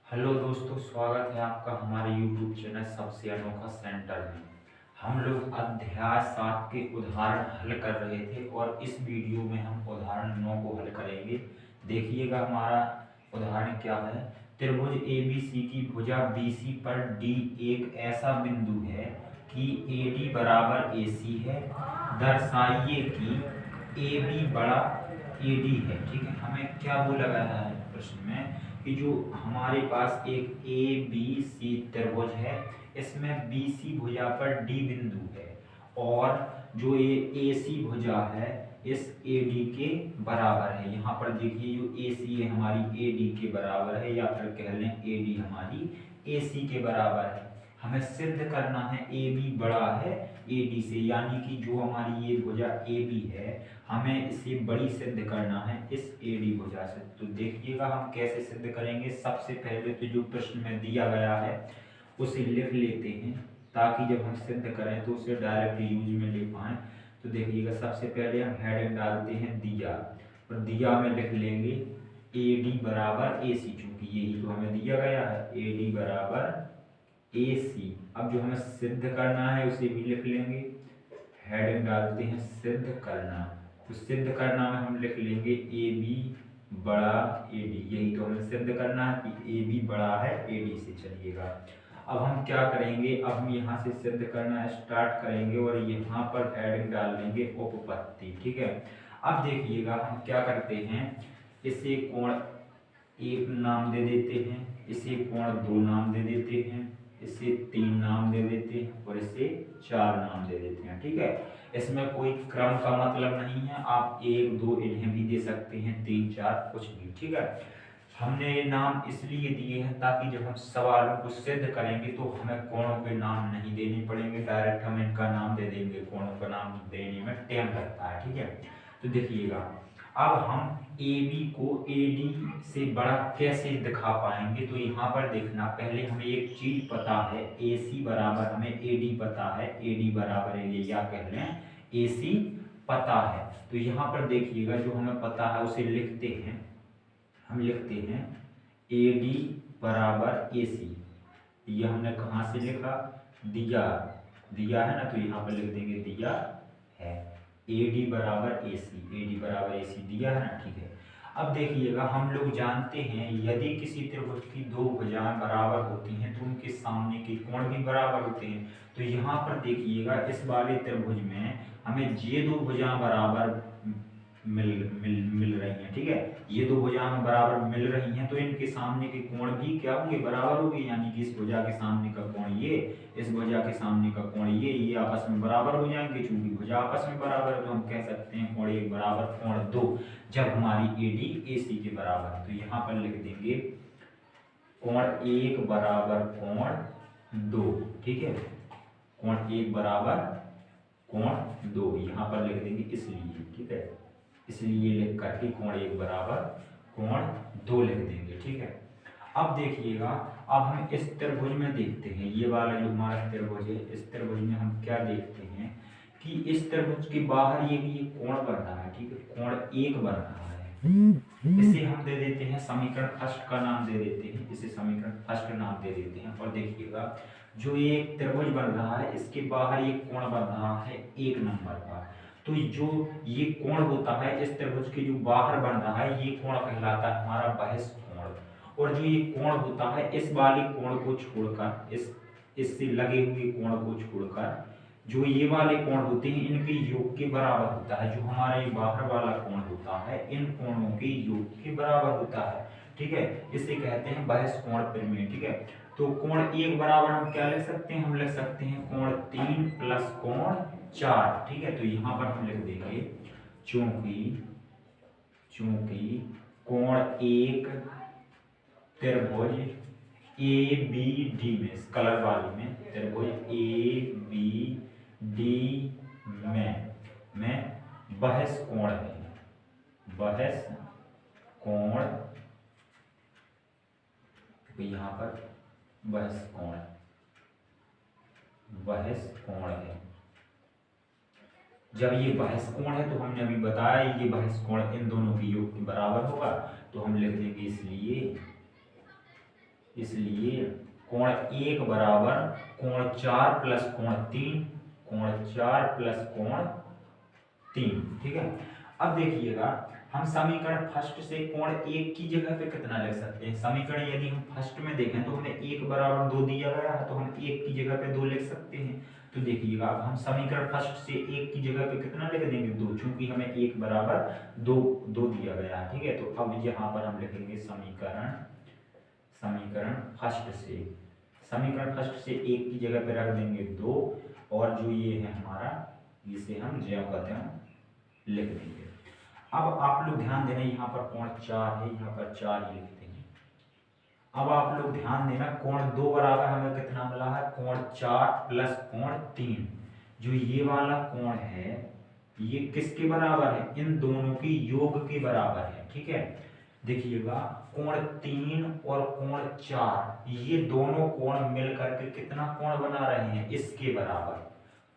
Hello दोस्तों, स्वागत है आपका हमारे YouTube चैनल सबसे अनोखा सेंटर में। हम लोग अध्याय 7 के उदाहरण हल कर रहे थे और इस वीडियो में हम उदाहरण 9 को हल करेंगे। देखिएगा हमारा उदाहरण क्या है। त्रिभुज ABC की भुजा BC पर D एक ऐसा बिंदु है कि AD बराबर AC है। दर्शाइए कि AB बड़ा AD है। ठीक है, हमें क्या बोला गया है प्रश्न में कि जो हमारे पास एक ए बी सी त्रिभुज है, इसमें बी सी भुजा पर डी बिंदु है और जो ये ए सी भुजा है इस ए डी के बराबर है। यहाँ पर देखिए जो ए सी है हमारी ए डी के बराबर है, या फिर कह लें ए डी हमारी ए सी के बराबर है। हमें सिद्ध करना है ए बी बड़ा है ए डी से, यानी कि जो हमारी ये भुजा ए बी है हमें इसे बड़ी सिद्ध करना है इस ए डी भुजा से। तो देखिएगा हम कैसे सिद्ध करेंगे। सबसे पहले तो जो प्रश्न में दिया गया है उसे लिख लेते हैं, ताकि जब हम सिद्ध करें तो उसे डायरेक्ट यूज में ले पाएं। तो देखिएगा सबसे पहले हम हेडिंग डालते हैं दिया, और दिया में लिख लेंगे ए डी बराबर ए सी, चूंकि यही तो हमें दिया गया है ए डी बराबर ए सी। अब जो हमें सिद्ध करना है उसे भी लिख लेंगे, हेडिंग डालते हैं सिद्ध करना। तो सिद्ध करना में हम लिख लेंगे ए बी बड़ा ए डी, यही तो हमें सिद्ध करना है कि ए बी बड़ा है ए डी से। चलिएगा अब हम क्या करेंगे, अब हम यहाँ से सिद्ध करना स्टार्ट करेंगे और यहाँ पर हेडिंग डाल लेंगे उपपत्ति। ठीक है, अब देखिएगा हम क्या करते हैं, इसे कोण 1 नाम दे देते हैं, इसे कोण 2 नाम दे देते हैं, इसे 3 नाम दे देते हैं और इसे 4 नाम दे देते हैं। ठीक है, इसमें कोई क्रम का मतलब नहीं है, आप 1 2 इन्हें भी दे सकते हैं, 3 4 कुछ भी। ठीक है, हमने ये नाम इसलिए दिए हैं ताकि जब हम सवालों को सिद्ध करेंगे तो हमें कोणों के नाम नहीं देने पड़ेंगे, डायरेक्ट हम इनका नाम दे देंगे। कोणों का नाम देने में टाइम लगता है। ठीक है, तो देखिएगा अब हम ए बी को ए डी से बड़ा कैसे दिखा पाएंगे। तो यहाँ पर देखना, पहले हमें एक चीज पता है, ए सी बराबर हमें ए डी पता है, ए डी बराबर ए या कह लें ए सी पता है। तो यहाँ पर देखिएगा जो हमें पता है उसे लिखते हैं, हम लिखते हैं ए डी बराबर ए सी। ये हमने कहाँ से लिखा, दिया दिया है ना, तो यहाँ पर लिख देंगे दिया है ए डी बराबर ए सी, ए डी बराबर ए सी दिया है ना। ठीक है, अब देखिएगा हम लोग जानते हैं यदि किसी त्रिभुज की दो भुजाएं बराबर होती हैं तो उनके सामने के कोण भी बराबर होते हैं। तो यहाँ पर देखिएगा इस वाले त्रिभुज में हमें ये दो भुजाएं बराबर मिल मिल मिल रही हैं। ठीक है, ये दो भुजाएं बराबर मिल रही हैं तो इनके सामने के कोण भी क्या होंगे, बराबर होंगे। यानी कि इस भुजा के सामने का कोण ये, इस भुजा के सामने का कोण ये आपस में बराबर हो जाएंगे। चूंकि भुजा आपस में बराबर है तो हम कह सकते हैं कोण 1 बराबर कोण 2, जब हमारी ए डी ए सी के बराबर है। तो यहाँ पर लिख देंगे कोण 1 बराबर कोण 2। ठीक है, कोण 1 बराबर कोण 2 यहाँ पर लिख देंगे इसलिए। ठीक है, इसलिए लिख करके कोण 1 बराबर कोण 2 लिख देंगे। ठीक है, अब देखिएगा अब हम इस त्रिभुज में देखते हैं, ये वाला जो हमारा त्रिभुज है, इस त्रिभुज में हम क्या देखते हैं कि इस त्रिभुज के बाहर ये भी कोण बन रहा है। ठीक है, कोण 1 बन रहा है। इसे हम दे देते हैं समीकरण फर्स्ट का नाम दे देते हैं, इसे समीकरण फर्स्ट नाम दे देते हैं। और देखिएगा जो ये त्रिभुज बन रहा है इसके बाहर ये कोण बन रहा है 1 नंबर का। तो जो ये कोण होता है इस त्रिभुज के जो बाहर बन रहा है ये कोण कहलाता है हमारा बहिष कोण। और जो ये कोण होता है इस वाले कोण को छोड़कर, इससे लगे हुए कोण को छोड़कर जो ये वाले कोण होते हैं इनके योग के बराबर होता है। जो हमारा ये बाहर वाला कोण होता है इन कोणों के योग के बराबर होता है। ठीक है, इसे कहते हैं बहिष कोण प्रमेय। ठीक है, तो कोण 1 बराबर हम क्या लिख सकते हैं, हम लिख सकते हैं कोण 3 प्लस कोण 4। ठीक है, तो यहाँ पर हम लिख देंगे चूंकि कोण 1 त्रिभुज ए बी डी में, इस कलर वाली में त्रिभुज ए बी डी में बहिष कोण है, बहिष कोण, तो यहाँ पर बहिष कोण है। जब ये बहिष कोण है तो हमने अभी बताया ये बहिष कोण इन दोनों के योग के बराबर होगा, तो हम लिख देंगे इसलिए कोण 1 बराबर कोण 4 प्लस कोण 3, कोण 4 प्लस कोण 3। ठीक है, अब देखिएगा हम समीकरण फर्स्ट से कोण 1 की जगह पे कितना लिख सकते हैं। समीकरण यदि हम फर्स्ट में देखें तो हमें 1 बराबर 2 दिया गया है, तो हम 1 की जगह पे 2 लिख सकते हैं। तो देखिएगा अब हम समीकरण फर्स्ट से 1 की जगह पे कितना लिख देंगे 2, चूंकि हमें 1 बराबर 2 दिया गया है। ठीक है, तो अब यहाँ पर हम लिखेंगे समीकरण फर्स्ट से 1 की जगह पे रख देंगे 2, और जो ये है हमारा, इसे हम ज्यों कहते हैं लिख देंगे। अब आप लोग ध्यान देना, यहाँ पर कोण 4 है, यहाँ पर 4 ही लिखते हैं। अब आप लोग ध्यान देना, कोण 2 बराबर हमें कितना मिला है, कोण 4 प्लस कोण 3। जो ये वाला कोण है ये किसके बराबर है, इन दोनों की योग के बराबर है। ठीक है, देखिएगा कोण 3 और कोण 4 ये दोनों कोण मिलकर के कितना कोण बना रहे हैं, इसके बराबर।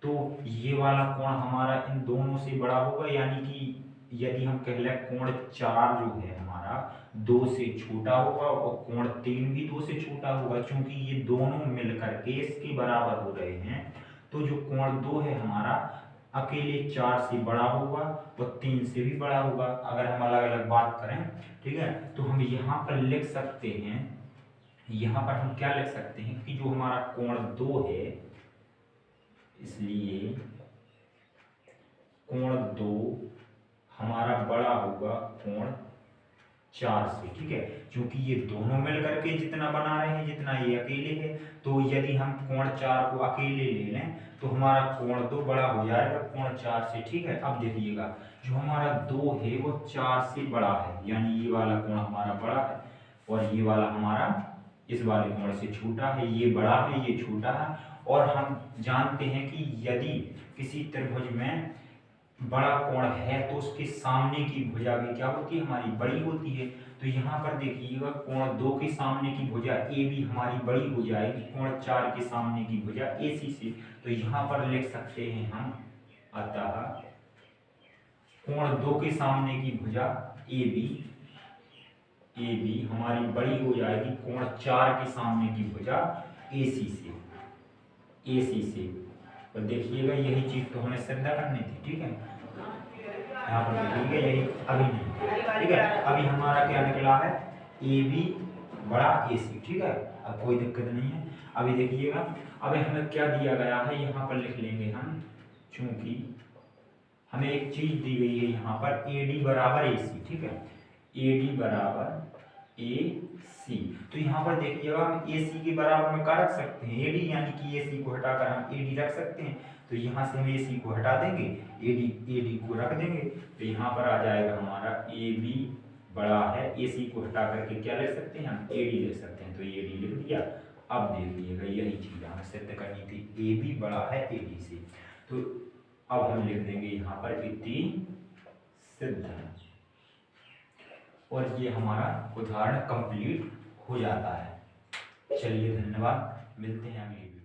तो ये वाला कोण हमारा इन दोनों से बड़ा होगा, यानी कि यदि हम कह लें कोण 4 जो है हमारा 2 से छोटा होगा, और कोण 3 भी 2 से छोटा होगा, क्योंकि ये दोनों मिलकर के इसके बराबर हो रहे हैं। तो जो कोण 2 है हमारा अकेले 4 से बड़ा होगा और 3 से भी बड़ा होगा, अगर हम अलग अलग बात करें। ठीक है, तो हम यहाँ पर लिख सकते हैं, यहाँ पर हम क्या लिख सकते हैं कि जो हमारा कोण 2 है, इसलिए कोण 2 हमारा बड़ा होगा कोण 4 से। ठीक है, क्योंकि ये दोनों मिलकर के जितना बना रहे हैं जितना ये अकेले है। तो यदि हम कोण 4 को अकेले ले लें तो हमारा कोण 2 बड़ा हो जाएगा कोण 4 से। ठीक है, अब देखिएगा जो हमारा 2 है वो 4 से बड़ा है, यानी ये वाला कोण हमारा बड़ा है और ये वाला हमारा इस वाले कोण से छोटा है। ये बड़ा है, ये छोटा है। और हम जानते हैं कि यदि किसी त्रिभुज में बड़ा कोण है तो उसके सामने की भुजा भी क्या होती है, हमारी बड़ी होती है। तो यहाँ पर देखिएगा कोण 2 के सामने की भुजा ए भी हमारी बड़ी हो जाएगी कोण 4 के सामने की भुजा ए सी से। तो यहाँ पर लिख सकते हैं हम, अतः कोण 2 के सामने की भुजा ए बी हमारी बड़ी हो जाएगी कोण 4 के सामने की भुजा ए सी से। तो देखिएगा यही चीज तो हमें सिद्ध करनी थी। ठीक है, यहाँ पर देखिएगा यही अभी नहीं। ठीक है, अभी हमारा क्या निकला है, ए बी बड़ा ए सी। ठीक है, अब कोई दिक्कत नहीं है। अभी देखिएगा अभी हमें क्या दिया गया है, यहाँ पर लिख लेंगे हम, चूंकि हमें एक चीज दी गई है यहाँ पर ए डी बराबर ए सी। ठीक है, ए डी बराबर ए सी। तो यहाँ पर देखिएगा हम ए सी के बराबर में क्या रख सकते हैं, ए डी, यानी कि ए सी को हटाकर हम ए डी रख सकते हैं। तो यहाँ से हम ए सी को हटा देंगे, ए डी को रख देंगे, तो यहाँ पर आ जाएगा हमारा ए बी बड़ा है ए सी को हटा करके क्या लिख सकते हैं हम, ए डी लिख सकते हैं। तो ए डी लिख दिया। अब देखिएगा यही चीज हमें सिद्ध करनी थी, ए बी बड़ा है ए डी से। तो अब हम लिख देंगे यहाँ पर इति सिद्ध, और ये हमारा उदाहरण कंप्लीट हो जाता है। चलिए धन्यवाद, मिलते हैं अगली वीडियो।